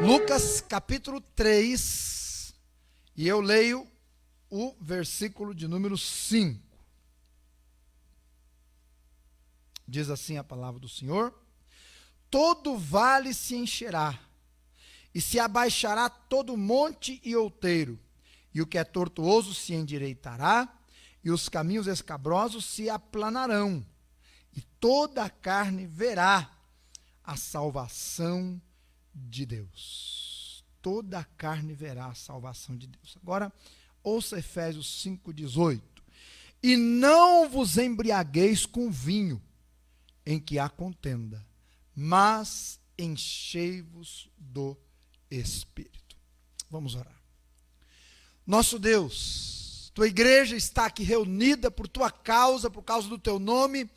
Lucas capítulo 3, e eu leio o versículo de número 5. Diz assim a palavra do Senhor: todo vale se encherá, e se abaixará todo monte e outeiro, e o que é tortuoso se endireitará, e os caminhos escabrosos se aplanarão, e toda a carne verá a salvação de Deus. Toda a carne verá a salvação de Deus. Agora, ouça Efésios 5,18. E não vos embriagueis com vinho, em que há contenda, mas enchei-vos do Espírito. Vamos orar. Nosso Deus, tua igreja está aqui reunida por tua causa, por causa do teu nome,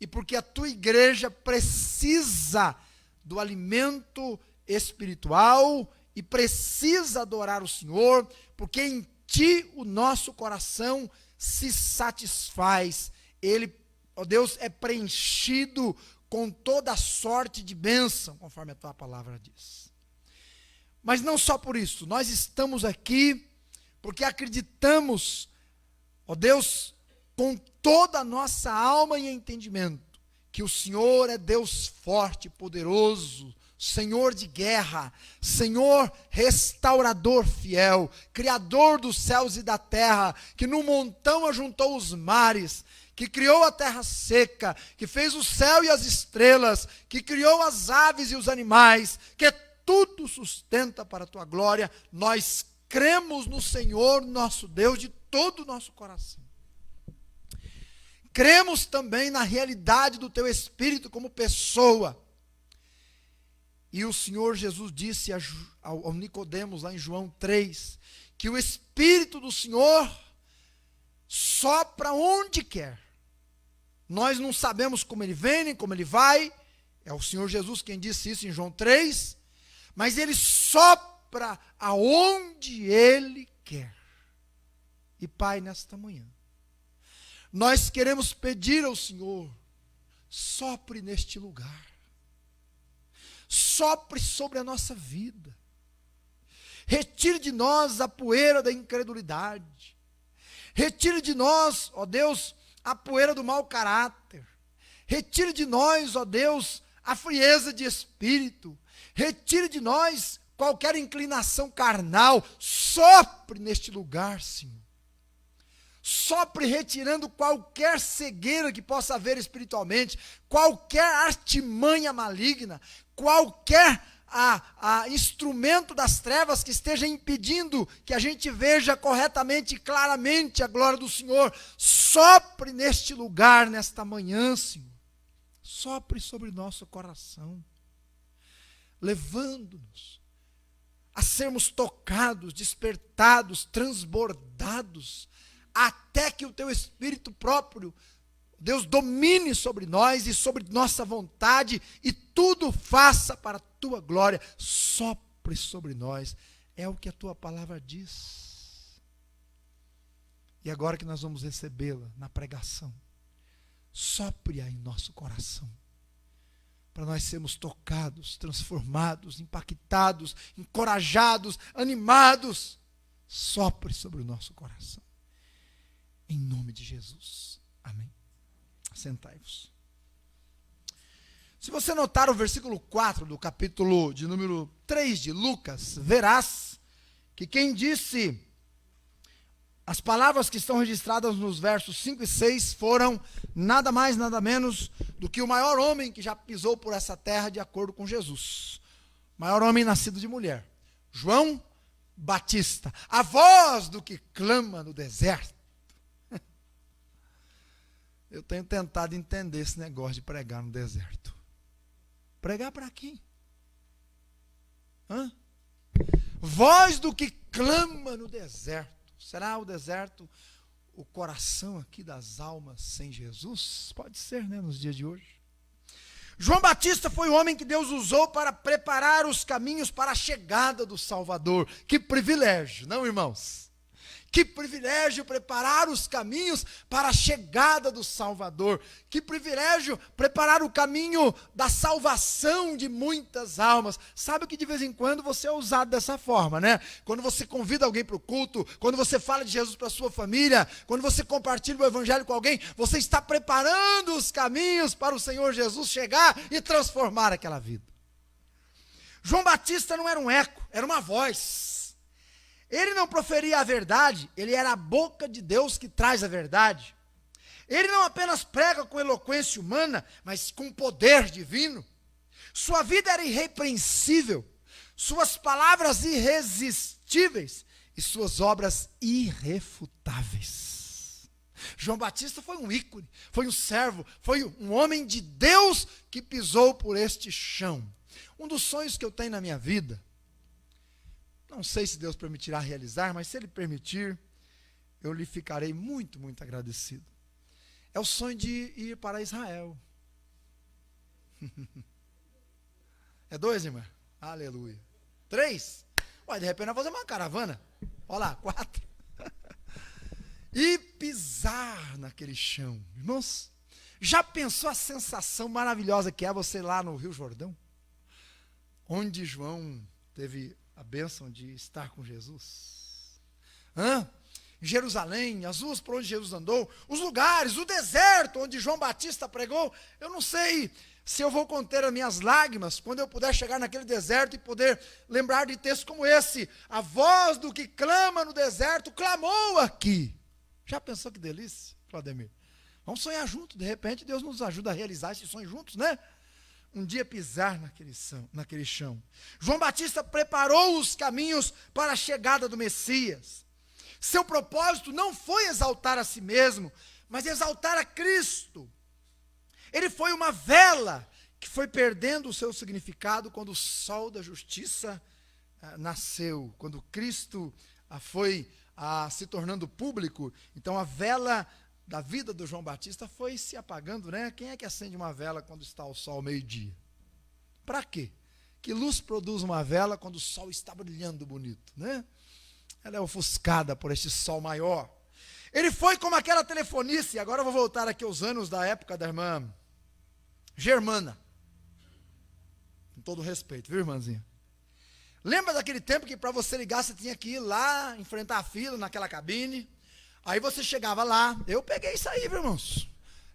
e porque a tua igreja precisa do alimento espiritual e precisa adorar o Senhor, porque em ti o nosso coração se satisfaz. Ele, ó Deus, é preenchido com toda sorte de bênção, conforme a tua palavra diz. Mas não só por isso, nós estamos aqui porque acreditamos, ó Deus, com toda a nossa alma e entendimento, que o Senhor é Deus forte e poderoso, Senhor de guerra, Senhor restaurador fiel, Criador dos céus e da terra, que no montão ajuntou os mares, que criou a terra seca, que fez o céu e as estrelas, que criou as aves e os animais, que tudo sustenta para a tua glória. Nós cremos no Senhor nosso Deus de todo o nosso coração. Cremos também na realidade do teu Espírito como pessoa. E o Senhor Jesus disse ao Nicodemos, lá em João 3, que o Espírito do Senhor sopra onde quer. Nós não sabemos como ele vem, nem como ele vai. É o Senhor Jesus quem disse isso em João 3. Mas ele sopra aonde ele quer. E Pai, nesta manhã, nós queremos pedir ao Senhor, sopre neste lugar. Sopre sobre a nossa vida. Retire de nós a poeira da incredulidade. Retire de nós, ó Deus, a poeira do mau caráter. Retire de nós, ó Deus, a frieza de espírito. Retire de nós qualquer inclinação carnal. Sopre neste lugar, Senhor. Sopre retirando qualquer cegueira que possa haver espiritualmente, qualquer artimanha maligna, qualquer instrumento das trevas que esteja impedindo que a gente veja corretamente e claramente a glória do Senhor. Sopre neste lugar, nesta manhã, Senhor. Sopre sobre nosso coração, levando-nos a sermos tocados, despertados, transbordados, até que o teu Espírito próprio, Deus, domine sobre nós e sobre nossa vontade, e tudo faça para a tua glória. Sopre sobre nós, é o que a tua palavra diz. E agora que nós vamos recebê-la na pregação, sopre-a em nosso coração, para nós sermos tocados, transformados, impactados, encorajados, animados. Sopre sobre o nosso coração, em nome de Jesus, amém. Sentai-vos. Se você notar o versículo 4 do capítulo de número 3 de Lucas, verás que quem disse as palavras que estão registradas nos versos 5 e 6 foram nada mais, nada menos do que o maior homem que já pisou por essa terra de acordo com Jesus. O maior homem nascido de mulher, João Batista, a voz do que clama no deserto. Eu tenho tentado entender esse negócio de pregar no deserto. Pregar para quem? Voz do que clama no deserto. Será o deserto o coração aqui das almas sem Jesus? Pode ser, né, nos dias de hoje. João Batista foi o homem que Deus usou para preparar os caminhos para a chegada do Salvador. Que privilégio, não, irmãos? Que privilégio preparar os caminhos para a chegada do Salvador. Que privilégio preparar o caminho da salvação de muitas almas. Sabe que de vez em quando você é usado dessa forma, né? Quando você convida alguém para o culto, quando você fala de Jesus para a sua família, quando você compartilha o evangelho com alguém, você está preparando os caminhos para o Senhor Jesus chegar e transformar aquela vida. João Batista não era um eco, era uma voz. Ele não proferia a verdade, ele era a boca de Deus que traz a verdade. Ele não apenas prega com eloquência humana, mas com poder divino. Sua vida era irrepreensível, suas palavras irresistíveis e suas obras irrefutáveis. João Batista foi um ícone, foi um servo, foi um homem de Deus que pisou por este chão. Um dos sonhos que eu tenho na minha vida, não sei se Deus permitirá realizar, mas se Ele permitir, eu lhe ficarei muito, muito agradecido. É o sonho de ir para Israel. É 2, irmã? Aleluia. 3? Ué, de repente nós vamos fazer uma caravana. Olha lá, 4. E pisar naquele chão. Irmãos, já pensou a sensação maravilhosa que é você lá no Rio Jordão? Onde João teve a bênção de estar com Jesus. Jerusalém, as ruas por onde Jesus andou, os lugares, o deserto onde João Batista pregou. Eu não sei se eu vou conter as minhas lágrimas quando eu puder chegar naquele deserto e poder lembrar de textos como esse. A voz do que clama no deserto clamou aqui. Já pensou que delícia, Claudemir? Vamos sonhar juntos, de repente Deus nos ajuda a realizar esse sonho juntos, né? Um dia pisar naquele chão. João Batista preparou os caminhos para a chegada do Messias. Seu propósito não foi exaltar a si mesmo, mas exaltar a Cristo. Ele foi uma vela que foi perdendo o seu significado quando o sol da justiça nasceu, quando Cristo foi se tornando público. Então a vela da vida do João Batista foi se apagando, né? Quem é que acende uma vela quando está o sol ao meio-dia? Para quê? Que luz produz uma vela quando o sol está brilhando bonito, né? Ela é ofuscada por este sol maior. Ele foi como aquela telefonista, e agora eu vou voltar aqui aos anos da época da irmã Germana. Com todo respeito, viu, irmãzinha? Lembra daquele tempo que para você ligar você tinha que ir lá, enfrentar a fila naquela cabine? Aí você chegava lá, eu peguei isso aí, viu, irmãos?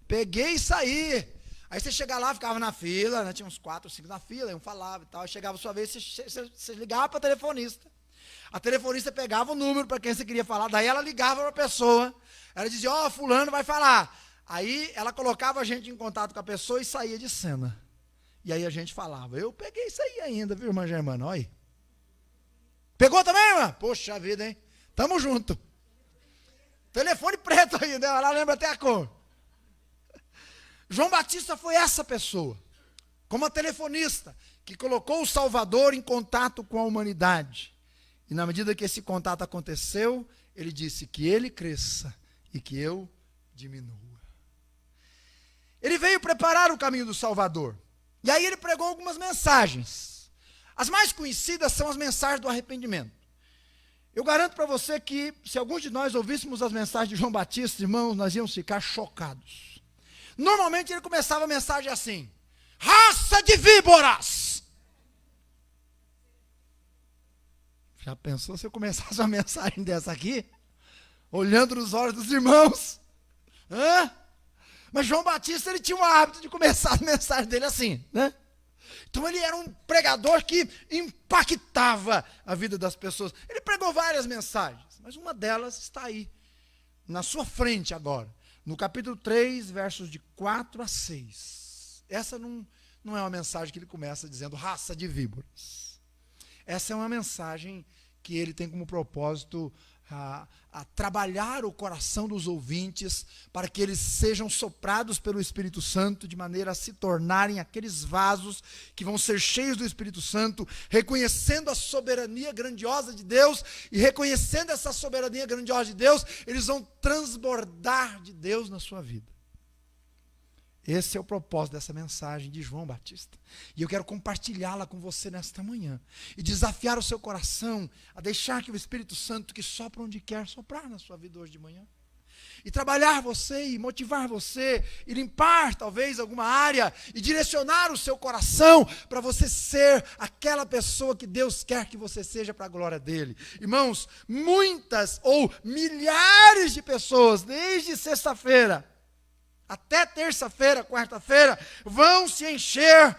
Peguei isso aí. Aí você chegava lá, ficava na fila, né? Tinha uns 4 ou 5 na fila, aí um falava e tal. Aí chegava a sua vez, você ligava para a telefonista. A telefonista pegava o número para quem você queria falar, daí ela ligava para a pessoa. Ela dizia, fulano vai falar. Aí ela colocava a gente em contato com a pessoa e saía de cena. E aí a gente falava. Eu peguei isso aí ainda, viu, irmã Germana? Olha aí. Pegou também, irmã? Poxa vida, hein? Tamo junto. Telefone preto ainda, ela lembra até a cor. João Batista foi essa pessoa, como a telefonista, que colocou o Salvador em contato com a humanidade. E na medida que esse contato aconteceu, ele disse que ele cresça e que eu diminua. Ele veio preparar o caminho do Salvador. E aí ele pregou algumas mensagens. As mais conhecidas são as mensagens do arrependimento. Eu garanto para você que, se alguns de nós ouvíssemos as mensagens de João Batista, irmãos, nós íamos ficar chocados. Normalmente ele começava a mensagem assim: raça de víboras! Já pensou se eu começasse uma mensagem dessa aqui? Olhando nos olhos dos irmãos? Mas João Batista, ele tinha o hábito de começar a mensagem dele assim, né? Então ele era um pregador que impactava a vida das pessoas. Ele pregou várias mensagens, mas uma delas está aí, na sua frente agora. No capítulo 3, versos de 4 a 6. Essa não é uma mensagem que ele começa dizendo raça de víboras. Essa é uma mensagem que ele tem como propósito a trabalhar o coração dos ouvintes para que eles sejam soprados pelo Espírito Santo de maneira a se tornarem aqueles vasos que vão ser cheios do Espírito Santo, reconhecendo a soberania grandiosa de Deus, e reconhecendo essa soberania grandiosa de Deus, eles vão transbordar de Deus na sua vida. Esse é o propósito dessa mensagem de João Batista. E eu quero compartilhá-la com você nesta manhã. E desafiar o seu coração a deixar que o Espírito Santo, que sopra onde quer soprar na sua vida hoje de manhã, e trabalhar você, e motivar você, e limpar talvez alguma área, e direcionar o seu coração para você ser aquela pessoa que Deus quer que você seja para a glória dele. Irmãos, muitas ou milhares de pessoas, desde sexta-feira até terça-feira, quarta-feira, vão se encher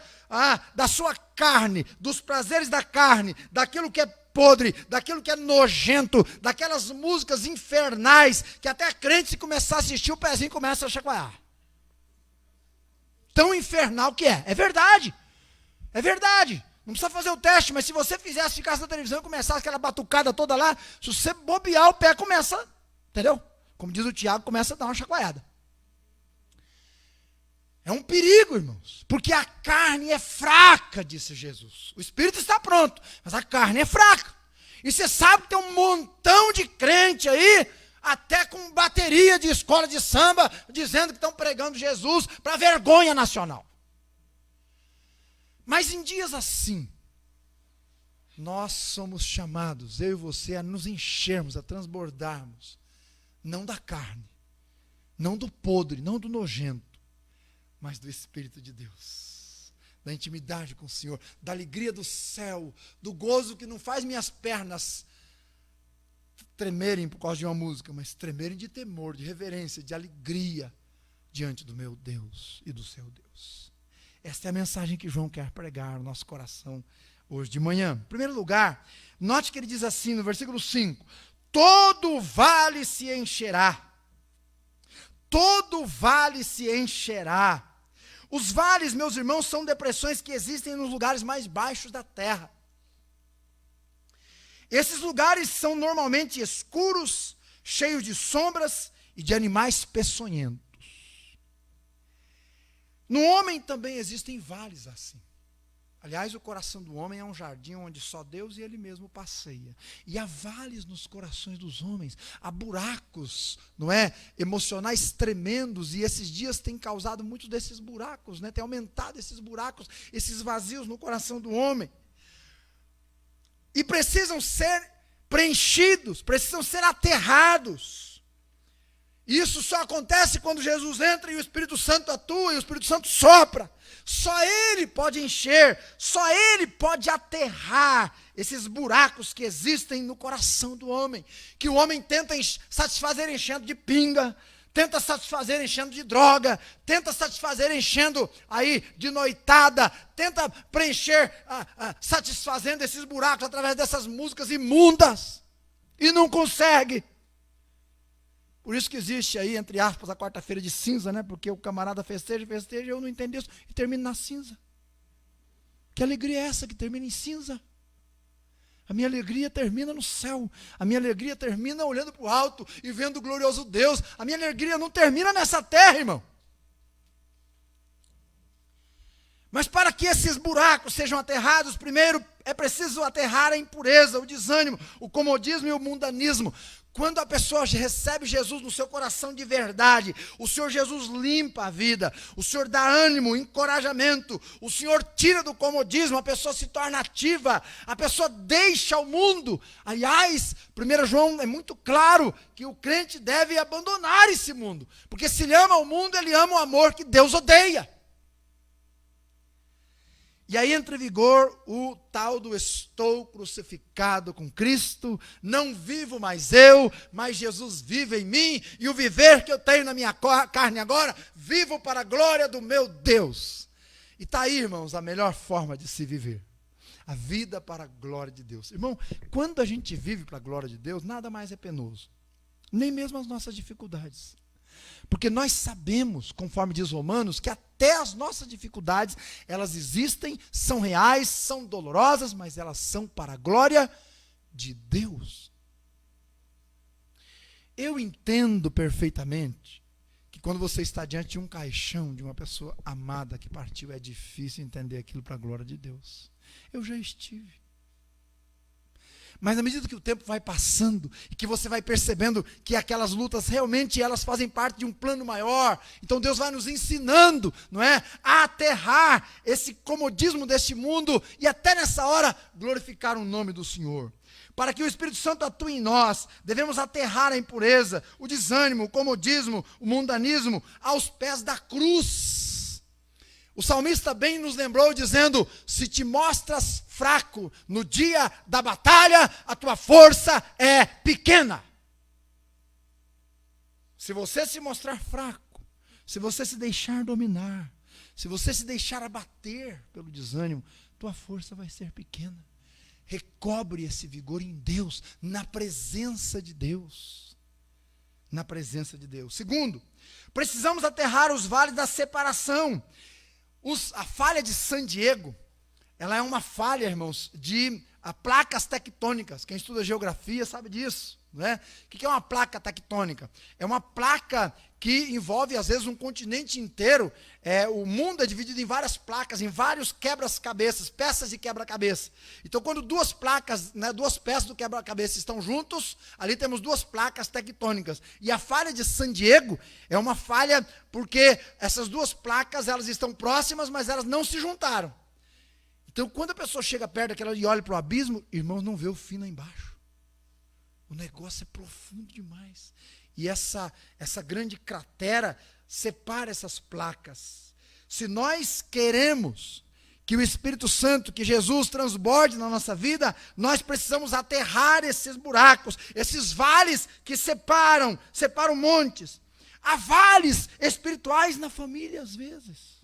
da sua carne, dos prazeres da carne, daquilo que é podre, daquilo que é nojento, daquelas músicas infernais, que até crente, se começar a assistir, o pezinho começa a chacoalhar. Tão infernal que é. É verdade. É verdade. Não precisa fazer o teste, mas se você fizesse, ficasse na televisão e começasse aquela batucada toda lá, se você bobear, o pé começa, entendeu? Como diz o Tiago, começa a dar uma chacoalhada. É um perigo, irmãos, porque a carne é fraca, disse Jesus. O espírito está pronto, mas a carne é fraca. E você sabe que tem um montão de crente aí, até com bateria de escola de samba, dizendo que estão pregando Jesus para vergonha nacional. Mas em dias assim, nós somos chamados, eu e você, a nos enchermos, a transbordarmos, não da carne, não do podre, não do nojento, mas do Espírito de Deus, da intimidade com o Senhor, da alegria do céu, do gozo que não faz minhas pernas tremerem por causa de uma música, mas tremerem de temor, de reverência, de alegria diante do meu Deus e do seu Deus. Esta é a mensagem que João quer pregar no nosso coração hoje de manhã. Em primeiro lugar, note que ele diz assim no versículo 5, todo vale se encherá. Todo vale se encherá. Os vales, meus irmãos, são depressões que existem nos lugares mais baixos da terra. Esses lugares são normalmente escuros, cheios de sombras e de animais peçonhentos. No homem também existem vales assim. Aliás, o coração do homem é um jardim onde só Deus e Ele mesmo passeia. E há vales nos corações dos homens, há buracos, não é? Emocionais tremendos, e esses dias têm causado muitos desses buracos, né? Tem aumentado esses buracos, esses vazios no coração do homem. E precisam ser preenchidos, precisam ser aterrados. Isso só acontece quando Jesus entra e o Espírito Santo atua e o Espírito Santo sopra. Só Ele pode encher, só Ele pode aterrar esses buracos que existem no coração do homem, que o homem tenta satisfazer enchendo de pinga, tenta satisfazer enchendo de droga, tenta satisfazer enchendo aí de noitada, tenta preencher, satisfazendo esses buracos através dessas músicas imundas, e não consegue. Por isso que existe aí, entre aspas, a quarta-feira de cinza, né? Porque o camarada festeja, eu não entendi isso, e termina na cinza. Que alegria é essa que termina em cinza? A minha alegria termina no céu. A minha alegria termina olhando para o alto e vendo o glorioso Deus. A minha alegria não termina nessa terra, irmão. Mas para que esses buracos sejam aterrados, primeiro é preciso aterrar a impureza, o desânimo, o comodismo e o mundanismo. Quando a pessoa recebe Jesus no seu coração de verdade, o Senhor Jesus limpa a vida, o Senhor dá ânimo, encorajamento, o Senhor tira do comodismo, a pessoa se torna ativa, a pessoa deixa o mundo. Aliás, 1 João é muito claro que o crente deve abandonar esse mundo, porque se ele ama o mundo, ele ama o amor que Deus odeia. E aí entra em vigor o tal do estou crucificado com Cristo, não vivo mais eu, mas Jesus vive em mim, e o viver que eu tenho na minha carne agora, vivo para a glória do meu Deus. E está aí, irmãos, a melhor forma de se viver. A vida para a glória de Deus. Irmão, quando a gente vive para a glória de Deus, nada mais é penoso. Nem mesmo as nossas dificuldades. Porque nós sabemos, conforme diz Romanos, que até as nossas dificuldades, elas existem, são reais, são dolorosas, mas elas são para a glória de Deus. Eu entendo perfeitamente que quando você está diante de um caixão de uma pessoa amada que partiu, é difícil entender aquilo para a glória de Deus. Eu já estive. Mas à medida que o tempo vai passando e que você vai percebendo que aquelas lutas realmente elas fazem parte de um plano maior, então Deus vai nos ensinando, não é, a aterrar esse comodismo deste mundo e até nessa hora glorificar o nome do Senhor. Para que o Espírito Santo atue em nós, devemos aterrar a impureza, o desânimo, o comodismo, o mundanismo aos pés da cruz. O salmista bem nos lembrou dizendo: se te mostras fraco no dia da batalha, a tua força é pequena. Se você se mostrar fraco, se você se deixar dominar, se você se deixar abater pelo desânimo, tua força vai ser pequena. Recobre esse vigor em Deus, na presença de Deus. Na presença de Deus. Segundo, precisamos aterrar os vales da separação. A falha de San Diego, ela é uma falha, irmãos, de placas tectônicas. Quem estuda geografia sabe disso, não é? O que é uma placa tectônica? É uma placa que envolve, às vezes, um continente inteiro. O mundo é dividido em várias placas, em vários quebra-cabeças, peças de quebra-cabeça. Então, quando duas placas, duas peças do quebra-cabeça estão juntos, ali temos duas placas tectônicas. E a falha de San Diego é uma falha porque essas duas placas, elas estão próximas, mas elas não se juntaram. Então, quando a pessoa chega perto daquela e olha para o abismo, irmãos, não vê o fim lá embaixo. O negócio é profundo demais. E essa grande cratera separa essas placas. Se nós queremos que o Espírito Santo, que Jesus transborde na nossa vida, nós precisamos aterrar esses buracos, esses vales que separam montes. Há vales espirituais na família às vezes.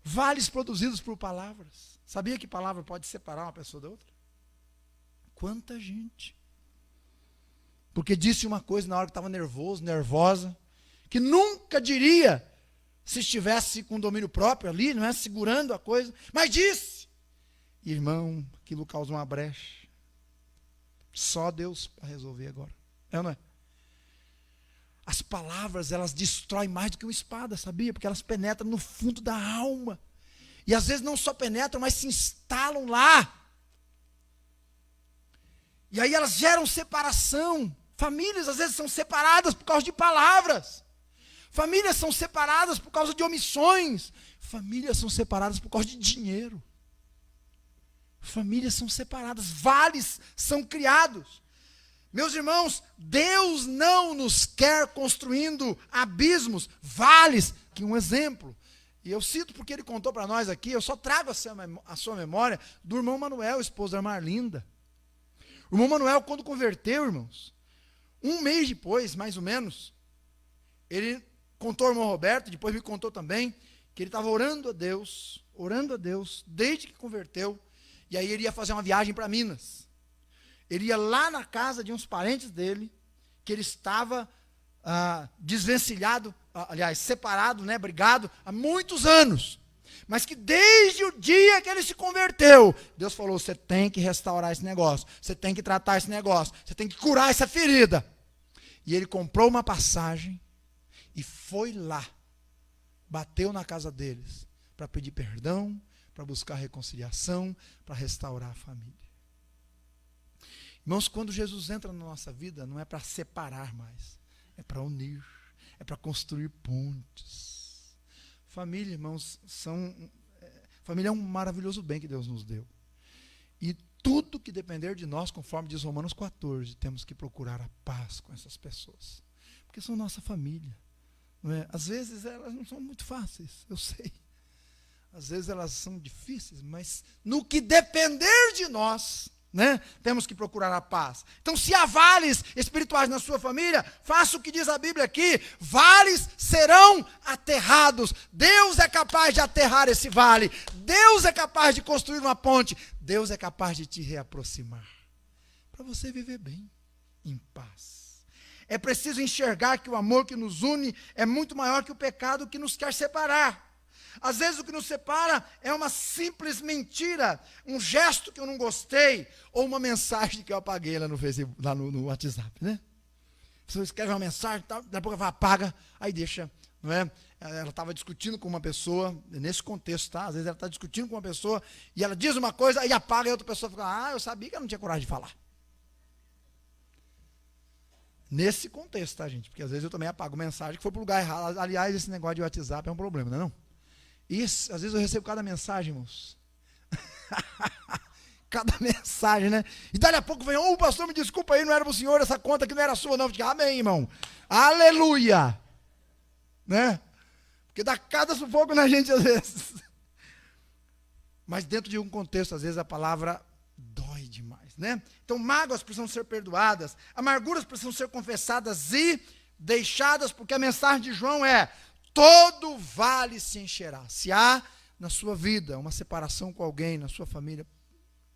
Vales produzidos por palavras. Sabia que palavra pode separar uma pessoa da outra? Quanta gente. Porque disse uma coisa na hora que estava nervoso, nervosa, que nunca diria se estivesse com domínio próprio ali, não é? Segurando a coisa, mas disse. Irmão, aquilo causa uma brecha. Só Deus para resolver agora. É ou não é? As palavras, elas destroem mais do que uma espada, sabia? Porque elas penetram no fundo da alma. E às vezes não só penetram, mas se instalam lá. E aí elas geram separação. Famílias às vezes são separadas por causa de palavras. Famílias são separadas por causa de omissões. Famílias são separadas por causa de dinheiro. Famílias são separadas. Vales são criados. Meus irmãos, Deus não nos quer construindo abismos, vales. Aqui um exemplo. E eu cito porque ele contou para nós aqui, eu só trago a sua memória do irmão Manuel, esposo da Marlinda. O irmão Manuel, quando converteu, irmãos, um mês depois, mais ou menos, ele contou ao irmão Roberto, depois me contou também, que ele estava orando a Deus, desde que converteu, e aí ele ia fazer uma viagem para Minas. Ele ia lá na casa de uns parentes dele, que ele estava desvencilhado, aliás, separado, brigado, há muitos anos. Mas que desde o dia que ele se converteu, Deus falou: você tem que restaurar esse negócio, você tem que tratar esse negócio, você tem que curar essa ferida. E ele comprou uma passagem e foi lá, bateu na casa deles, para pedir perdão, para buscar reconciliação, para restaurar a família. Irmãos, quando Jesus entra na nossa vida, não é para separar mais, é para unir, é para construir pontes. Família, irmãos, família é um maravilhoso bem que Deus nos deu. E tudo que depender de nós, conforme diz Romanos 14, temos que procurar a paz com essas pessoas. Porque são nossa família. Não é? Às vezes elas não são muito fáceis, eu sei. Às vezes elas são difíceis, mas no que depender de nós, temos que procurar a paz. Então, se há vales espirituais na sua família, faça o que diz a Bíblia aqui: vales serão aterrados. Deus é capaz de aterrar esse vale. Deus é capaz de construir uma ponte. Deus é capaz de te reaproximar, para você viver bem, em paz. É preciso enxergar que o amor que nos une é muito maior que o pecado que nos quer separar. Às vezes o que nos separa é uma simples mentira, um gesto que eu não gostei, ou uma mensagem que eu apaguei lá no Facebook, lá no WhatsApp, A pessoa escreve uma mensagem, daqui a pouco ela apaga, aí deixa não é? Ela estava discutindo com uma pessoa, nesse contexto, tá? Às vezes ela está discutindo com uma pessoa e ela diz uma coisa e apaga e a outra pessoa fica, eu sabia que eu não tinha coragem de falar. Nesse contexto, tá, gente? Porque às vezes eu também apago mensagem que foi para o lugar errado. Aliás, esse negócio de WhatsApp é um problema, não é não? Isso, às vezes eu recebo cada mensagem, irmãos. Cada mensagem, né? E dali a pouco vem, pastor, me desculpa aí, não era para o senhor, essa conta aqui não era sua, não. Eu digo, amém, irmão. Aleluia! Né? Porque dá cada sufoco na gente às vezes. Mas dentro de um contexto, às vezes a palavra dói demais, né? Então, mágoas precisam ser perdoadas, amarguras precisam ser confessadas e deixadas, porque a mensagem de João é: todo vale se encherá. Se há na sua vida uma separação com alguém, na sua família,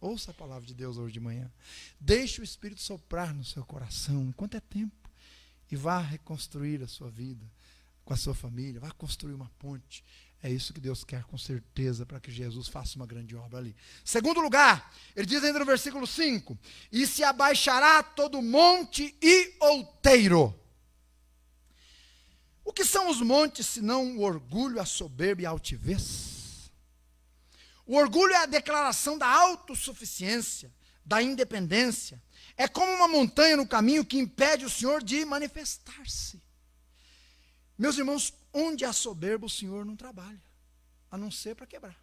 ouça a palavra de Deus hoje de manhã. Deixe o Espírito soprar no seu coração, enquanto é tempo, e vá reconstruir a sua vida com a sua família, vá construir uma ponte. É isso que Deus quer com certeza, para que Jesus faça uma grande obra ali. Segundo lugar, ele diz ainda no versículo 5, e se abaixará todo monte e outeiro. O que são os montes, senão o orgulho, a soberba e a altivez? O orgulho é a declaração da autossuficiência, da independência. É como uma montanha no caminho que impede o Senhor de manifestar-se. Meus irmãos, onde há soberba, o Senhor não trabalha, a não ser para quebrar.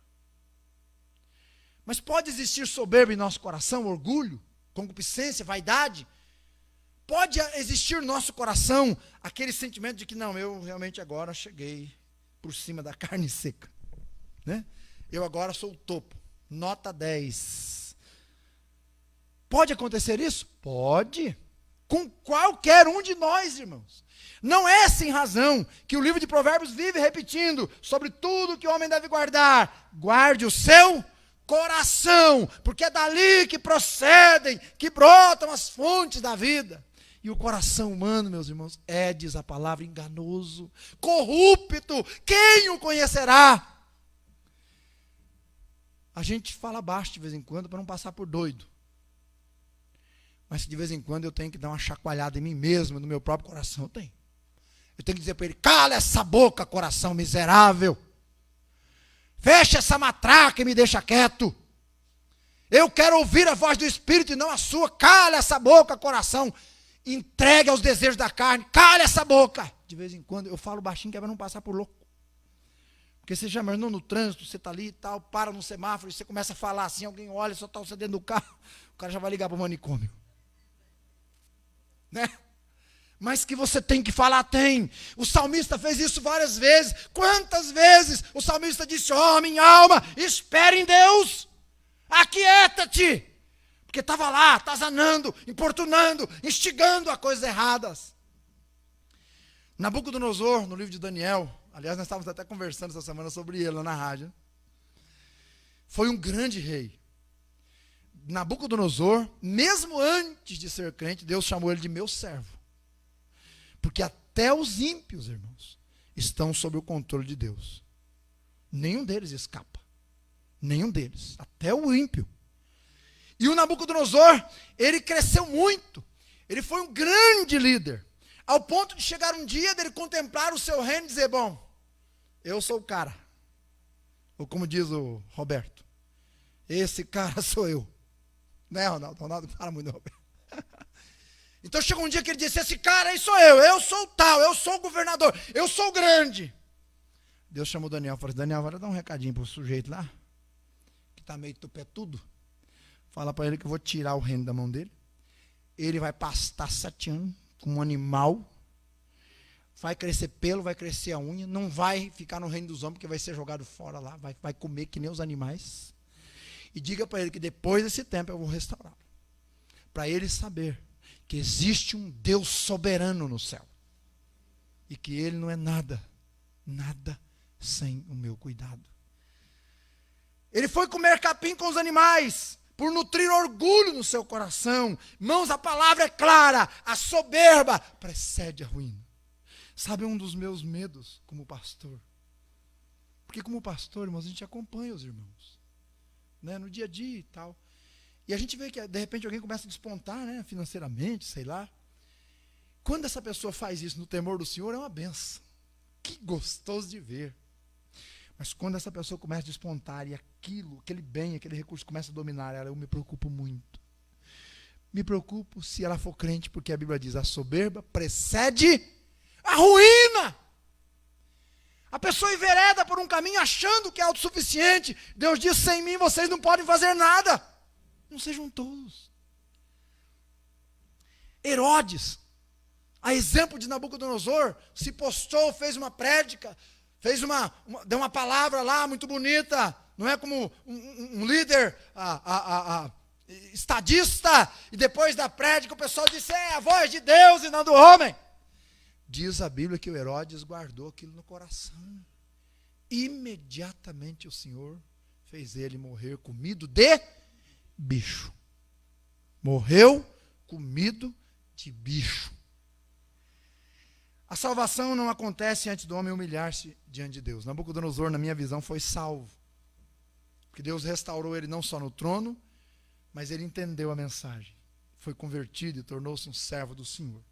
Mas pode existir soberba em nosso coração, orgulho, concupiscência, vaidade. Pode existir no nosso coração aquele sentimento de que, não, eu realmente agora cheguei por cima da carne seca, né? Eu agora sou o topo, nota 10. Pode acontecer isso? Pode. Com qualquer um de nós, irmãos. Não é sem razão que o livro de Provérbios vive repetindo sobre tudo que o homem deve guardar. Guarde o seu coração, porque é dali que procedem, que brotam as fontes da vida. E o coração humano, meus irmãos, diz a palavra, enganoso, corrupto. Quem o conhecerá? A gente fala baixo de vez em quando para não passar por doido. Mas de vez em quando eu tenho que dar uma chacoalhada em mim mesmo, no meu próprio coração, eu tenho. Eu tenho que dizer para ele, cala essa boca, coração miserável. Fecha essa matraca e me deixa quieto. Eu quero ouvir a voz do Espírito e não a sua. Cala essa boca, coração. Entregue aos desejos da carne. Cala essa boca. De vez em quando eu falo baixinho que é para não passar por louco. Porque você já imaginou no trânsito, você está ali e tal, para no semáforo e você começa a falar assim, alguém olha, só está você dentro do carro, o cara já vai ligar para o manicômio. Né? Mas que você tem que falar, tem. O salmista fez isso várias vezes. Quantas vezes o salmista disse, minha alma, espere em Deus, aquieta-te. Porque estava lá, atazanando, importunando, instigando a coisas erradas. Nabucodonosor, no livro de Daniel, aliás, nós estávamos até conversando essa semana sobre ele lá na rádio, foi um grande rei. Nabucodonosor, mesmo antes de ser crente, Deus chamou ele de meu servo. Porque até os ímpios, irmãos, estão sob o controle de Deus. Nenhum deles escapa. Nenhum deles. Até o ímpio. E o Nabucodonosor, ele cresceu muito. Ele foi um grande líder. Ao ponto de chegar um dia dele contemplar o seu reino e dizer, bom, eu sou o cara. Ou como diz o Roberto, esse cara sou eu. Né, Ronaldo? Ronaldo fala muito do Roberto. Então chegou um dia que ele disse, esse cara aí sou eu sou o tal, eu sou o governador, eu sou o grande. Deus chamou Daniel e falou, Daniel, vai dar um recadinho para o sujeito lá, que está meio tupetudo. Fala para ele que eu vou tirar o reino da mão dele. Ele vai pastar 7 anos como um animal. Vai crescer pelo, vai crescer a unha. Não vai ficar no reino dos homens, porque vai ser jogado fora lá. Vai comer que nem os animais. E diga para ele que depois desse tempo eu vou restaurá-lo. Para ele saber que existe um Deus soberano no céu. E que ele não é nada, nada sem o meu cuidado. Ele foi comer capim com os animais, por nutrir orgulho no seu coração. Irmãos, a palavra é clara, a soberba precede a ruína. Sabe um dos meus medos como pastor? Porque como pastor, irmãos, a gente acompanha os irmãos, né, no dia a dia e tal. E a gente vê que de repente alguém começa a despontar, né, financeiramente, sei lá. Quando essa pessoa faz isso no temor do Senhor, é uma benção. que gostoso de ver. Mas quando essa pessoa começa a despontar e aquele bem, aquele recurso começa a dominar ela, eu me preocupo muito. Me preocupo se ela for crente, porque a Bíblia diz, a soberba precede a ruína. A pessoa envereda por um caminho achando que é autossuficiente. Deus diz, sem mim vocês não podem fazer nada. Não sejam tolos. Herodes, a exemplo de Nabucodonosor, se postou, fez uma prédica, deu uma palavra lá muito bonita, não é como um líder estadista, e depois da prédica o pessoal disse, é a voz de Deus e não do homem. Diz a Bíblia que o Herodes guardou aquilo no coração. Imediatamente o Senhor fez ele morrer comido de bicho. Morreu comido de bicho. A salvação não acontece antes do homem humilhar-se diante de Deus. Nabucodonosor, na minha visão, foi salvo. Porque Deus restaurou ele não só no trono, mas ele entendeu a mensagem. Foi convertido e tornou-se um servo do Senhor.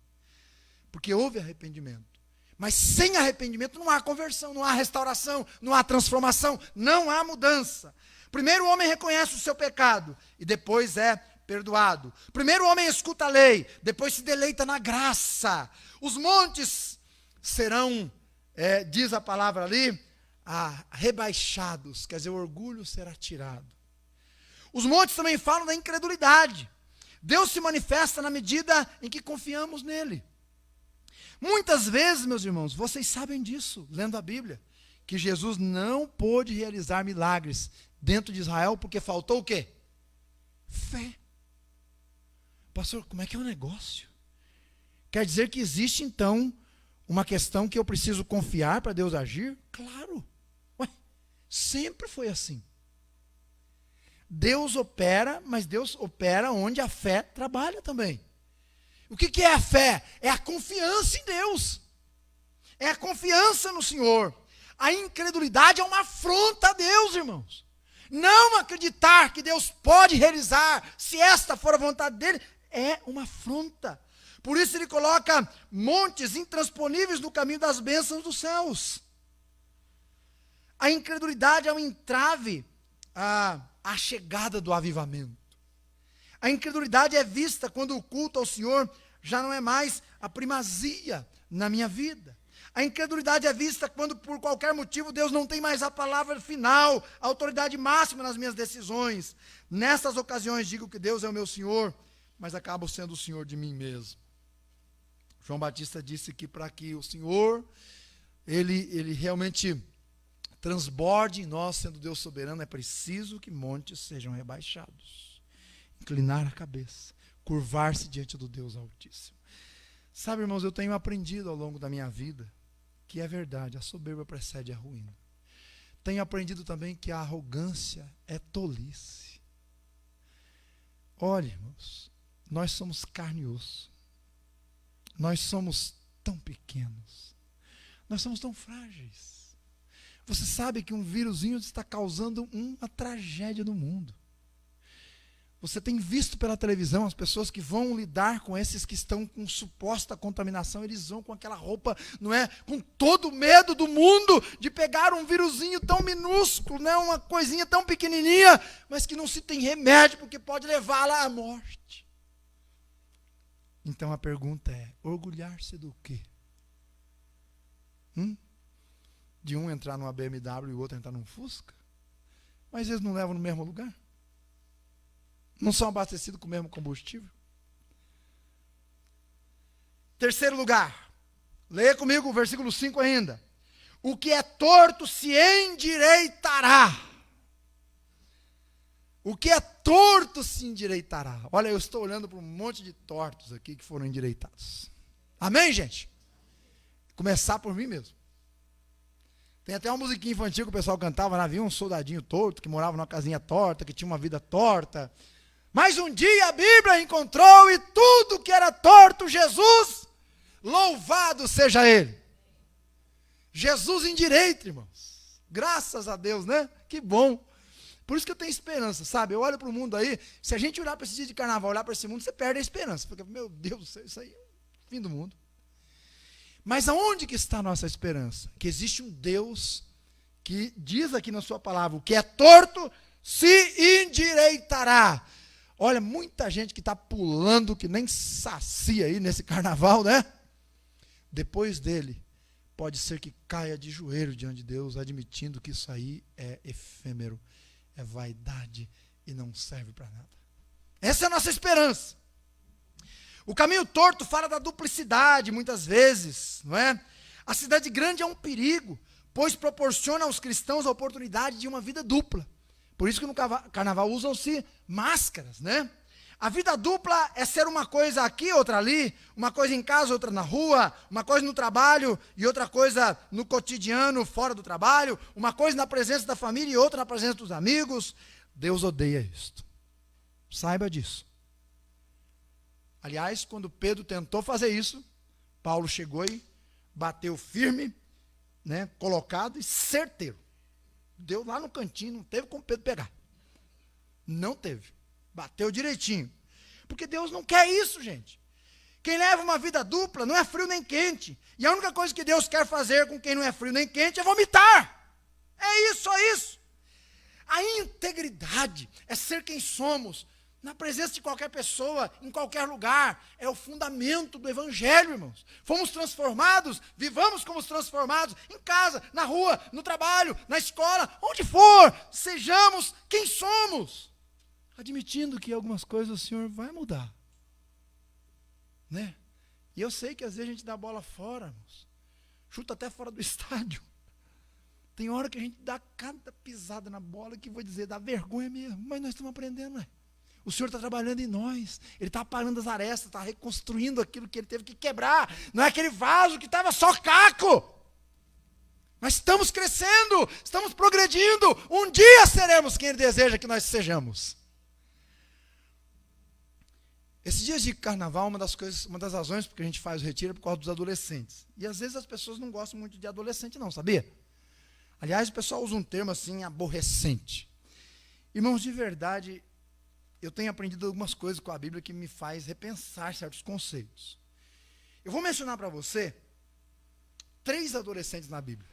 Porque houve arrependimento. Mas sem arrependimento não há conversão, não há restauração, não há transformação, não há mudança. Primeiro o homem reconhece o seu pecado e depois é perdoado. Primeiro o homem escuta a lei, depois se deleita na graça. Os montes serão, diz a palavra ali, rebaixados, quer dizer, o orgulho será tirado. Os montes também falam da incredulidade. Deus se manifesta na medida em que confiamos nele. Muitas vezes, meus irmãos, vocês sabem disso, lendo a Bíblia, que Jesus não pôde realizar milagres dentro de Israel porque faltou o quê? Fé. Pastor, como é que é o negócio? Quer dizer que existe, então, uma questão que eu preciso confiar para Deus agir? Claro. Ué, sempre foi assim. Deus opera, mas Deus opera onde a fé trabalha também. O que é a fé? É a confiança em Deus. É a confiança no Senhor. A incredulidade é uma afronta a Deus, irmãos. Não acreditar que Deus pode realizar, se esta for a vontade dele, é uma afronta. Por isso ele coloca montes intransponíveis no caminho das bênçãos dos céus. A incredulidade é um entrave à chegada do avivamento. A incredulidade é vista quando o culto ao Senhor já não é mais a primazia na minha vida. A incredulidade é vista quando, por qualquer motivo, Deus não tem mais a palavra final, a autoridade máxima nas minhas decisões. Nessas ocasiões, digo que Deus é o meu Senhor, mas acabo sendo o Senhor de mim mesmo. João Batista disse que para que o Senhor, ele realmente transborde em nós, sendo Deus soberano, é preciso que montes sejam rebaixados. Inclinar a cabeça, curvar-se diante do Deus Altíssimo. Sabe, irmãos, eu tenho aprendido ao longo da minha vida que é verdade, a soberba precede a ruína. Tenho aprendido também que a arrogância é tolice. Olha, irmãos, nós somos carne e osso. Nós somos tão pequenos. Nós somos tão frágeis. Você sabe que um vírusinho está causando uma tragédia no mundo. Você tem visto pela televisão as pessoas que vão lidar com esses que estão com suposta contaminação, eles vão com aquela roupa, não é? Com todo o medo do mundo de pegar um vírusinho tão minúsculo, né? Uma coisinha tão pequenininha, mas que não se tem remédio porque pode levá-la à morte. Então a pergunta é, orgulhar-se do quê? De um entrar numa BMW e o outro entrar num Fusca? Mas eles não levam no mesmo lugar? Não são abastecidos com o mesmo combustível? Terceiro lugar, leia comigo o versículo 5 ainda. O que é torto se endireitará. O que é torto se endireitará. Olha, eu estou olhando para um monte de tortos aqui que foram endireitados. Amém, gente? Começar por mim mesmo. Tem até uma musiquinha infantil que o pessoal cantava, lá havia um soldadinho torto que morava numa casinha torta, que tinha uma vida torta. Mas um dia a Bíblia encontrou e tudo que era torto, Jesus, louvado seja Ele. Jesus endireita, irmãos. Graças a Deus, né? Que bom. Por isso que eu tenho esperança, sabe? Eu olho para o mundo aí, se a gente olhar para esse dia de carnaval, olhar para esse mundo, você perde a esperança. Porque, meu Deus, isso aí é o fim do mundo. Mas aonde que está a nossa esperança? Que existe um Deus que diz aqui na sua palavra, o que é torto se endireitará. Olha, muita gente que está pulando, que nem sacia aí nesse carnaval, né? Depois dele, pode ser que caia de joelho diante de Deus, admitindo que isso aí é efêmero, é vaidade e não serve para nada. Essa é a nossa esperança. O caminho torto fala da duplicidade, muitas vezes, não é? A cidade grande é um perigo, pois proporciona aos cristãos a oportunidade de uma vida dupla. Por isso que no carnaval usam-se máscaras, né? A vida dupla é ser uma coisa aqui, outra ali, uma coisa em casa, outra na rua, uma coisa no trabalho e outra coisa no cotidiano, fora do trabalho, uma coisa na presença da família e outra na presença dos amigos. Deus odeia isto. Saiba disso. Aliás, quando Pedro tentou fazer isso, Paulo chegou e bateu firme, né, colocado e certeiro. Deu lá no cantinho, não teve como Pedro pegar. Não teve. Bateu direitinho. Porque Deus não quer isso, gente. Quem leva uma vida dupla não é frio nem quente. E a única coisa que Deus quer fazer com quem não é frio nem quente é vomitar. É isso, só isso. A integridade é ser quem somos, na presença de qualquer pessoa, em qualquer lugar. É o fundamento do evangelho, irmãos. Fomos transformados, vivamos como transformados, em casa, na rua, no trabalho, na escola, onde for, sejamos quem somos. Admitindo que algumas coisas o Senhor vai mudar. Né? E eu sei que às vezes a gente dá a bola fora, irmãos. Chuta até fora do estádio. Tem hora que a gente dá cada pisada na bola que vou dizer, dá vergonha mesmo. Mas nós estamos aprendendo, né? O Senhor está trabalhando em nós. Ele está parando as arestas, está reconstruindo aquilo que Ele teve que quebrar. Não é aquele vaso que estava só caco. Nós estamos crescendo, estamos progredindo. Um dia seremos quem Ele deseja que nós sejamos. Esses dias de carnaval, uma das razões porque a gente faz o retiro é por causa dos adolescentes. E às vezes as pessoas não gostam muito de adolescente não, sabia? Aliás, o pessoal usa um termo assim, aborrecente. Irmãos, de verdade, eu tenho aprendido algumas coisas com a Bíblia que me faz repensar certos conceitos. Eu vou mencionar para você 3 adolescentes na Bíblia.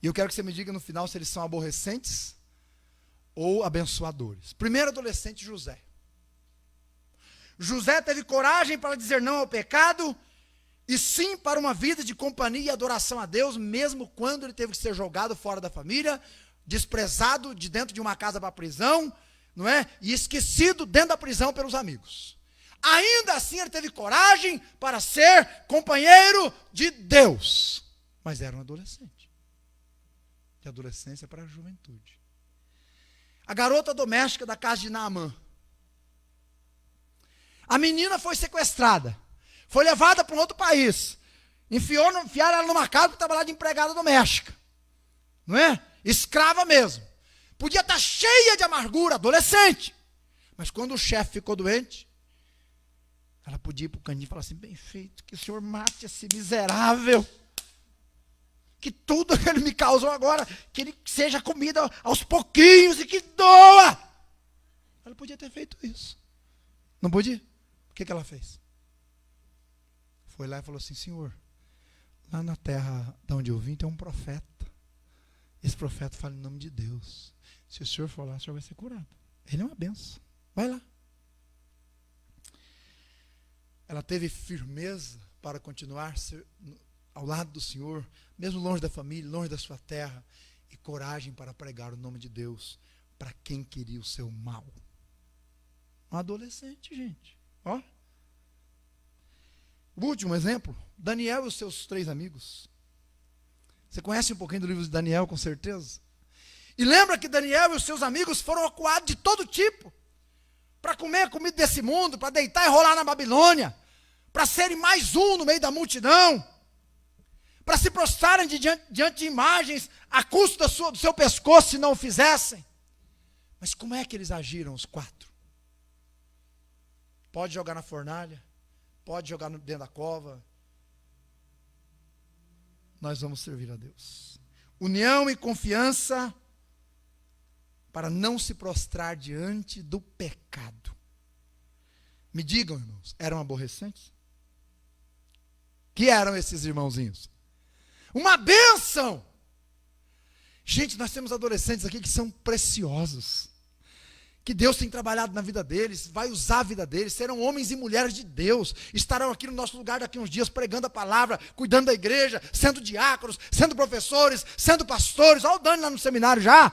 E eu quero que você me diga no final se eles são aborrecentes ou abençoadores. Primeiro adolescente, José. José teve coragem para dizer não ao pecado e sim para uma vida de companhia e adoração a Deus, mesmo quando ele teve que ser jogado fora da família, desprezado de dentro de uma casa para a prisão, não é? E esquecido dentro da prisão pelos amigos. Ainda assim ele teve coragem para ser companheiro de Deus. Mas era um adolescente. De adolescência para a juventude. A garota doméstica da casa de Naamã. A menina foi sequestrada. Foi levada para um outro país. Enfiaram ela numa casa para trabalhar de empregada doméstica. Não é? Escrava mesmo. Podia estar cheia de amargura, adolescente. Mas quando o chefe ficou doente, ela podia ir para o cantinho e falar assim, bem feito, que o Senhor mate esse miserável. Que tudo que ele me causou agora, que ele seja comida aos pouquinhos e que doa. Ela podia ter feito isso. Não podia? O que ela fez? Foi lá e falou assim, Senhor, lá na terra de onde eu vim tem um profeta. Esse profeta fala em nome de Deus. Se o Senhor for lá, o Senhor vai ser curado. Ele é uma benção. Vai lá. Ela teve firmeza para continuar ao lado do Senhor, mesmo longe da família, longe da sua terra, e coragem para pregar o nome de Deus para quem queria o seu mal. Um adolescente, gente. Ó. O último exemplo, Daniel e os seus 3 amigos. Você conhece um pouquinho do livro de Daniel, com certeza? E lembra que Daniel e os seus amigos foram acuados de todo tipo. Para comer a comida desse mundo, para deitar e rolar na Babilônia. Para serem mais um no meio da multidão. Para se prostrarem diante de imagens a custo do seu pescoço se não o fizessem. Mas como é que eles agiram, os 4? Pode jogar na fornalha. Pode jogar dentro da cova. Nós vamos servir a Deus. União e confiança para não se prostrar diante do pecado. Me digam, irmãos, eram aborrecentes? que eram esses irmãozinhos. Uma bênção! Gente, nós temos adolescentes aqui que são preciosos, que Deus tem trabalhado na vida deles, vai usar a vida deles, serão homens e mulheres de Deus, estarão aqui no nosso lugar daqui uns dias pregando a palavra, cuidando da igreja, sendo diáconos, sendo professores, sendo pastores. Olha o Dani lá no seminário já.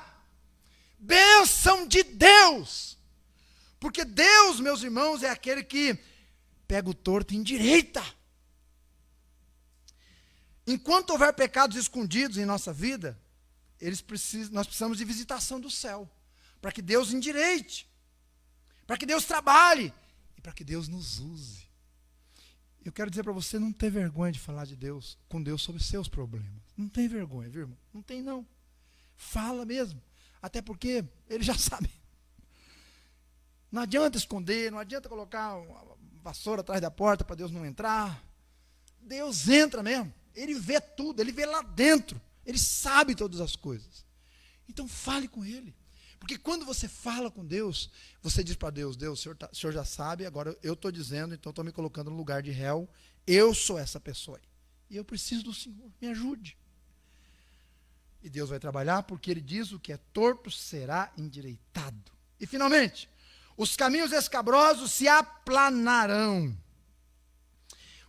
Bênção de Deus! Porque Deus, meus irmãos, é aquele que pega o torto e endireita. Enquanto houver pecados escondidos em nossa vida, nós precisamos de visitação do céu, para que Deus endireite, para que Deus trabalhe e para que Deus nos use. Eu quero dizer para você, não ter vergonha de falar de Deus, com Deus sobre seus problemas. Não tem vergonha, viu, irmão? Não tem, não. Fala mesmo, até porque Ele já sabe. Não adianta esconder, não adianta colocar uma vassoura atrás da porta para Deus não entrar. Deus entra mesmo, Ele vê tudo, Ele vê lá dentro, Ele sabe todas as coisas. Então fale com Ele. Porque quando você fala com Deus, você diz para Deus, Deus, o Senhor já sabe, agora eu estou dizendo, então estou me colocando no lugar de réu, eu sou essa pessoa aí. E eu preciso do Senhor, me ajude. E Deus vai trabalhar, porque Ele diz, o que é torto será endireitado. E finalmente, os caminhos escabrosos se aplanarão.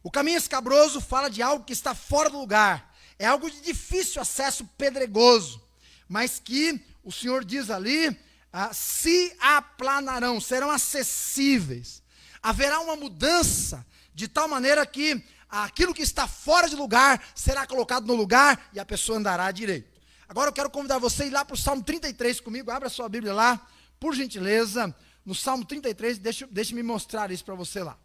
O caminho escabroso fala de algo que está fora do lugar. É algo de difícil acesso, pedregoso. Mas que o Senhor diz ali, se aplanarão, serão acessíveis. Haverá uma mudança de tal maneira que aquilo que está fora de lugar será colocado no lugar e a pessoa andará direito. Agora eu quero convidar você a ir lá para o Salmo 33 comigo. Abra a sua Bíblia lá, por gentileza. No Salmo 33, deixe-me mostrar isso para você lá.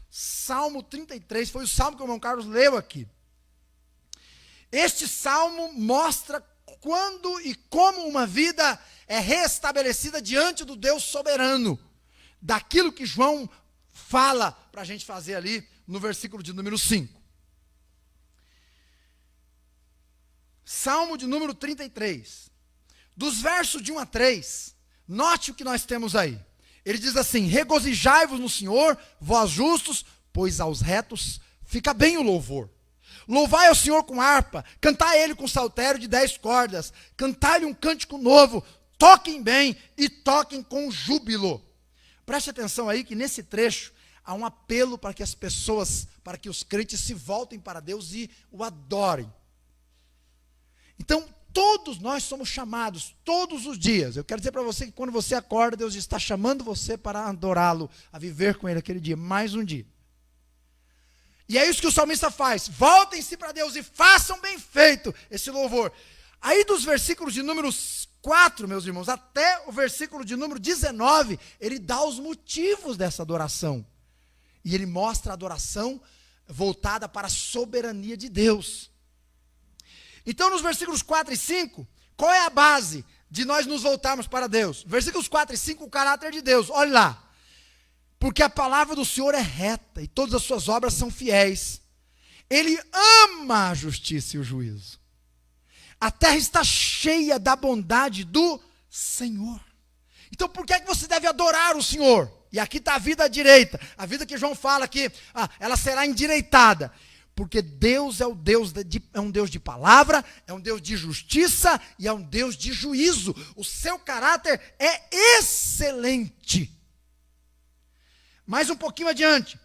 Salmo 33, foi o salmo que o irmão Carlos leu aqui. Este salmo mostra quando e como uma vida é restabelecida diante do Deus soberano. Daquilo que João fala para a gente fazer ali no versículo de número 5. Salmo de número 33. Dos versos de 1 a 3, note o que nós temos aí. Ele diz assim: regozijai-vos no Senhor, vós justos, pois aos retos fica bem o louvor. Louvai ao Senhor com harpa, cantai a Ele com saltério de 10 cordas, cantai-lhe um cântico novo, toquem bem e toquem com júbilo. Preste atenção aí que nesse trecho há um apelo para que as pessoas, para que os crentes se voltem para Deus e o adorem. Então, todos nós somos chamados, todos os dias. Eu quero dizer para você que quando você acorda, Deus está chamando você para adorá-lo, a viver com Ele aquele dia, mais um dia. E é isso que o salmista faz. Voltem-se para Deus e façam bem feito esse louvor. Aí dos versículos de número 4, meus irmãos, até o versículo de número 19, ele dá os motivos dessa adoração. E ele mostra a adoração voltada para a soberania de Deus. Então, nos versículos 4 e 5, qual é a base de nós nos voltarmos para Deus? Versículos 4 e 5, o caráter de Deus. Olha lá. Porque a palavra do Senhor é reta e todas as suas obras são fiéis. Ele ama a justiça e o juízo. A terra está cheia da bondade do Senhor. Então, por que é que você deve adorar o Senhor? E aqui está a vida direita. A vida que João fala que ela será endireitada. Porque Deus é um Deus de palavra, é um Deus de justiça e é um Deus de juízo. O seu caráter é excelente. Mais um pouquinho adiante,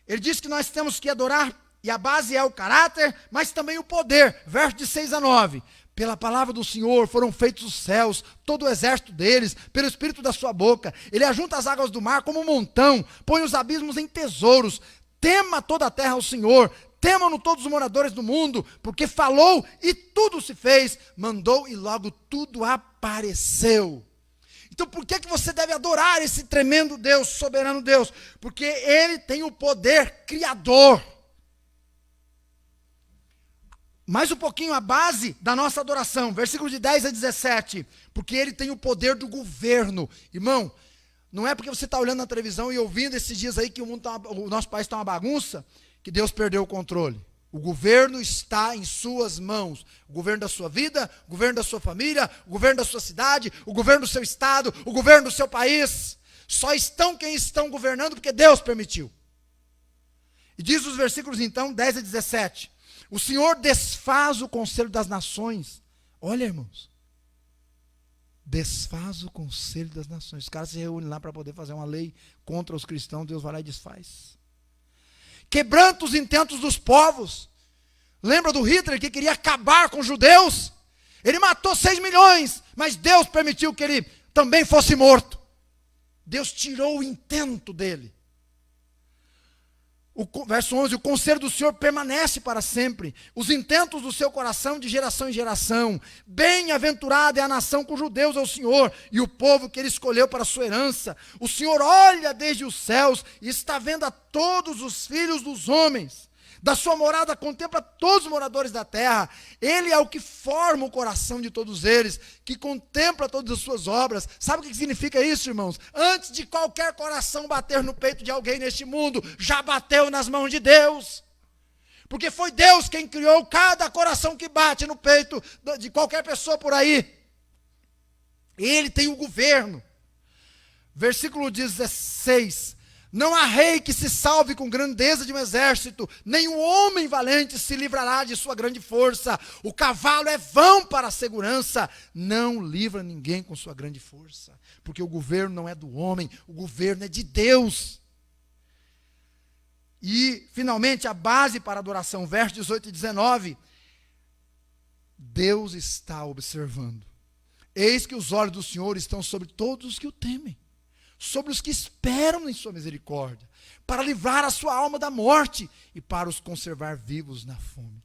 ele diz que nós temos que adorar, e a base é o caráter, mas também o poder. Verso de 6 a 9. Pela palavra do Senhor foram feitos os céus, todo o exército deles, pelo espírito da sua boca. Ele ajunta as águas do mar como um montão, põe os abismos em tesouros. Tema toda a terra ao Senhor, temam-no todos os moradores do mundo, porque falou e tudo se fez, mandou e logo tudo apareceu. Então por que você deve adorar esse tremendo Deus, soberano Deus? Porque Ele tem o poder criador. Mais um pouquinho a base da nossa adoração, versículo de 10 a 17. Porque Ele tem o poder do governo. Irmão, não é porque você está olhando na televisão e ouvindo esses dias aí que o nosso país está uma bagunça, que Deus perdeu o controle. O governo está em suas mãos. O governo da sua vida, o governo da sua família, o governo da sua cidade, o governo do seu estado, o governo do seu país. Só estão quem estão governando porque Deus permitiu. E diz os versículos então, 10 a 17. O Senhor desfaz o conselho das nações. Olha, irmãos. Desfaz o conselho das nações. Os caras se reúnem lá para poder fazer uma lei contra os cristãos. Deus vai lá e desfaz. Quebranta os intentos dos povos. Lembra do Hitler que queria acabar com os judeus? Ele matou 6 milhões, mas Deus permitiu que ele também fosse morto. Deus tirou o intento dele. Verso 11, o conselho do Senhor permanece para sempre, os intentos do seu coração de geração em geração. Bem-aventurada é a nação cujo Deus é o Senhor, e o povo que ele escolheu para a sua herança. O Senhor olha desde os céus, e está vendo a todos os filhos dos homens. Da sua morada contempla todos os moradores da terra. Ele é o que forma o coração de todos eles, que contempla todas as suas obras. Sabe o que significa isso, irmãos? Antes de qualquer coração bater no peito de alguém neste mundo, já bateu nas mãos de Deus. Porque foi Deus quem criou cada coração que bate no peito de qualquer pessoa por aí. Ele tem o governo. Versículo 16. Não há rei que se salve com grandeza de um exército, nem um homem valente se livrará de sua grande força. O cavalo é vão para a segurança, não livra ninguém com sua grande força. Porque o governo não é do homem, o governo é de Deus. E, finalmente, a base para a adoração, versos 18 e 19. Deus está observando. Eis que os olhos do Senhor estão sobre todos os que o temem, sobre os que esperam em sua misericórdia, para livrar a sua alma da morte e para os conservar vivos na fome.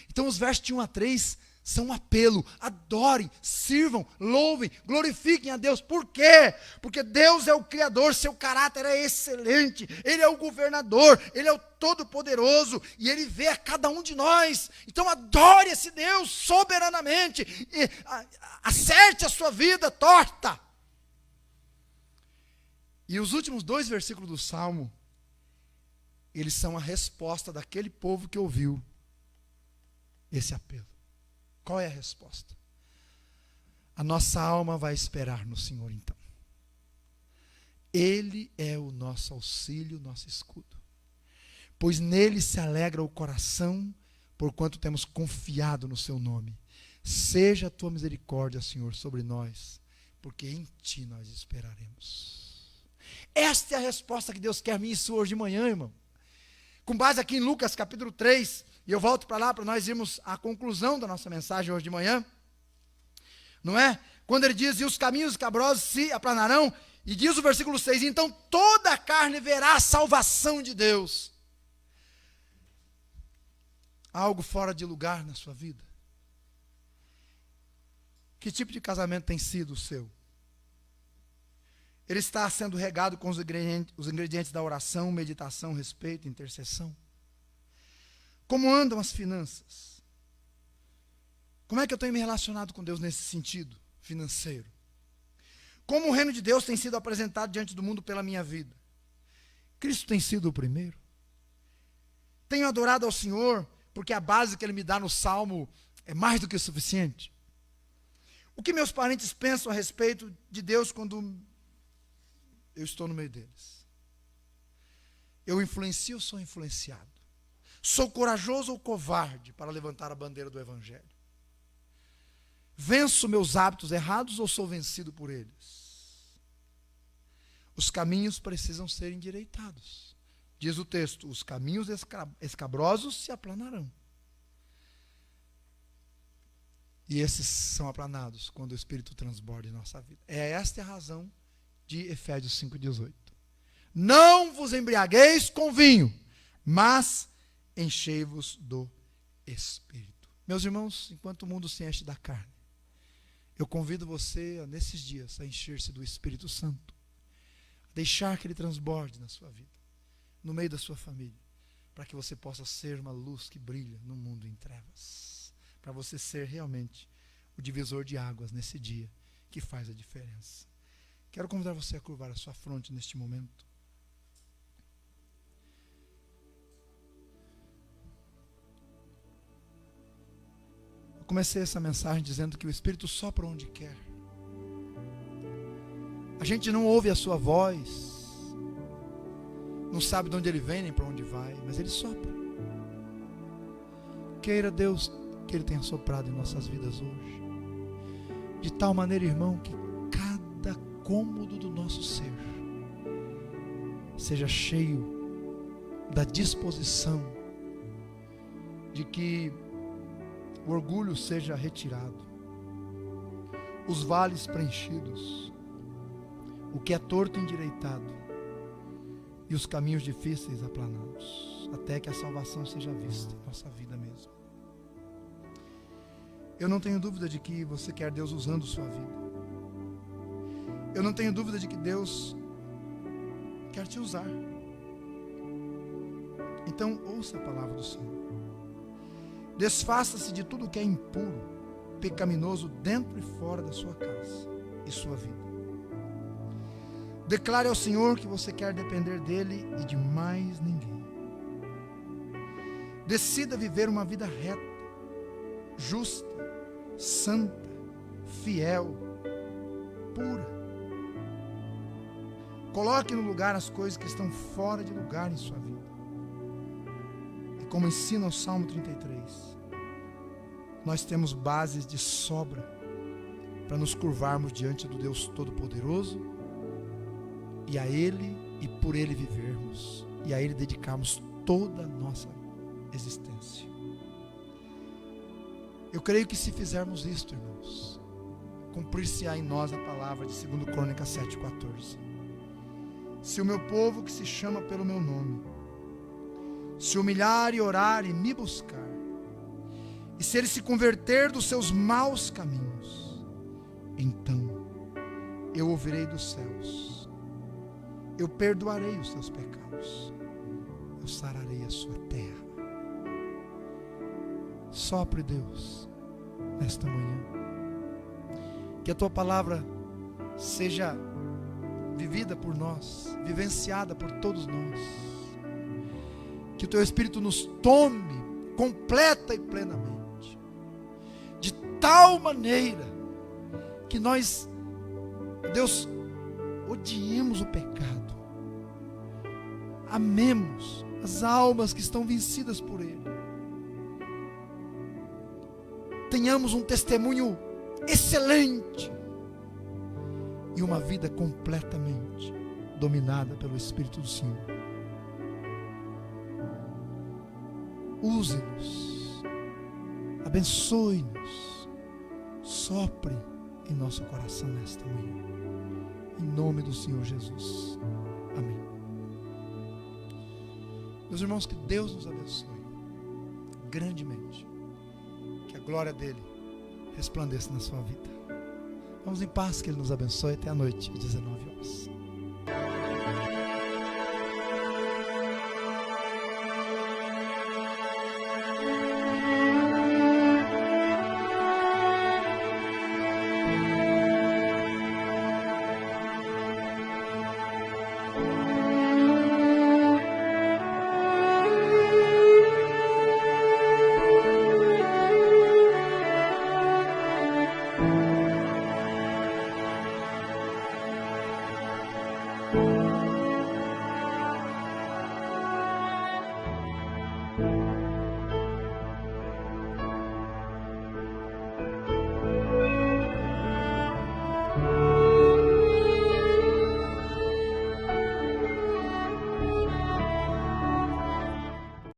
Então os versos de 1 a 3 são um apelo: adorem, sirvam, louvem, glorifiquem a Deus. Por quê? Porque Deus é o Criador, seu caráter é excelente, Ele é o governador, Ele é o Todo-Poderoso, e Ele vê a cada um de nós. Então adore esse Deus soberanamente, e acerte a sua vida torta. E os últimos 2 versículos do Salmo, eles são a resposta daquele povo que ouviu esse apelo. Qual é a resposta? A nossa alma vai esperar no Senhor então. Ele é o nosso auxílio, nosso escudo. Pois nele se alegra o coração, porquanto temos confiado no seu nome. Seja a tua misericórdia, Senhor, sobre nós, porque em ti nós esperaremos. Esta é a resposta que Deus quer me isso hoje de manhã, irmão. Com base aqui em Lucas capítulo 3, e eu volto para lá para nós irmos à conclusão da nossa mensagem hoje de manhã. Não é? Quando ele diz, e os caminhos escabrosos se aplanarão, e diz o versículo 6, então toda a carne verá a salvação de Deus. Há algo fora de lugar na sua vida? Que tipo de casamento tem sido o seu? Ele está sendo regado com os ingredientes da oração, meditação, respeito, intercessão? Como andam as finanças? Como é que eu tenho me relacionado com Deus nesse sentido financeiro? Como o reino de Deus tem sido apresentado diante do mundo pela minha vida? Cristo tem sido o primeiro? Tenho adorado ao Senhor porque a base que Ele me dá no Salmo é mais do que o suficiente? O que meus parentes pensam a respeito de Deus quando eu estou no meio deles? Eu influencio ou sou influenciado? Sou corajoso ou covarde para levantar a bandeira do Evangelho? Venço meus hábitos errados ou sou vencido por eles? Os caminhos precisam ser endireitados. Diz o texto, os caminhos escabrosos se aplanarão. E esses são aplanados quando o Espírito transborda em nossa vida. É esta a razão de Efésios 5,18. Não vos embriagueis com vinho, mas enchei-vos do Espírito. Meus irmãos, enquanto o mundo se enche da carne, eu convido você, nesses dias, a encher-se do Espírito Santo. A deixar que Ele transborde na sua vida, no meio da sua família, para que você possa ser uma luz que brilha no mundo em trevas. Para você ser realmente o divisor de águas nesse dia que faz a diferença. Quero convidar você a curvar a sua fronte neste momento. Eu comecei essa mensagem dizendo que o Espírito sopra onde quer. A gente não ouve a sua voz, não sabe de onde ele vem nem para onde vai, mas ele sopra. Queira Deus que ele tenha soprado em nossas vidas hoje, de tal maneira, irmão, que cada cômodo do nosso ser seja cheio da disposição de que o orgulho seja retirado, os vales preenchidos, o que é torto endireitado e os caminhos difíceis aplanados, até que a salvação seja vista em nossa vida mesmo. Eu não tenho dúvida de que você quer Deus usando sua vida. Eu não tenho dúvida de que Deus quer te usar. Então ouça a palavra do Senhor. Desfaça-se de tudo que é impuro, pecaminoso dentro e fora da sua casa e sua vida. Declare ao Senhor que você quer depender dele e de mais ninguém. Decida viver uma vida reta, justa, santa, fiel, pura. Coloque no lugar as coisas que estão fora de lugar em sua vida. E como ensina o Salmo 33, nós temos bases de sobra para nos curvarmos diante do Deus Todo-Poderoso e a Ele e por Ele vivermos e a Ele dedicarmos toda a nossa existência. Eu creio que se fizermos isto, irmãos, cumprir-se-á em nós a palavra de 2 Crônicas 7,14. Se o meu povo que se chama pelo meu nome se humilhar e orar e me buscar, e se ele se converter dos seus maus caminhos, então eu ouvirei dos céus, eu perdoarei os seus pecados, eu sararei a sua terra. Sopre, Deus, nesta manhã, que a tua palavra seja vivida por nós, vivenciada por todos nós, que o teu Espírito nos tome completa e plenamente, de tal maneira que nós, Deus, odiemos o pecado, amemos as almas que estão vencidas por ele, tenhamos um testemunho excelente e uma vida completamente dominada pelo Espírito do Senhor. Use-nos, abençoe-nos, sopre em nosso coração nesta manhã, em nome do Senhor Jesus, amém. Meus irmãos, que Deus nos abençoe grandemente, que a glória dele resplandeça na sua vida. Vamos em paz, que ele nos abençoe até a noite, às 19 horas.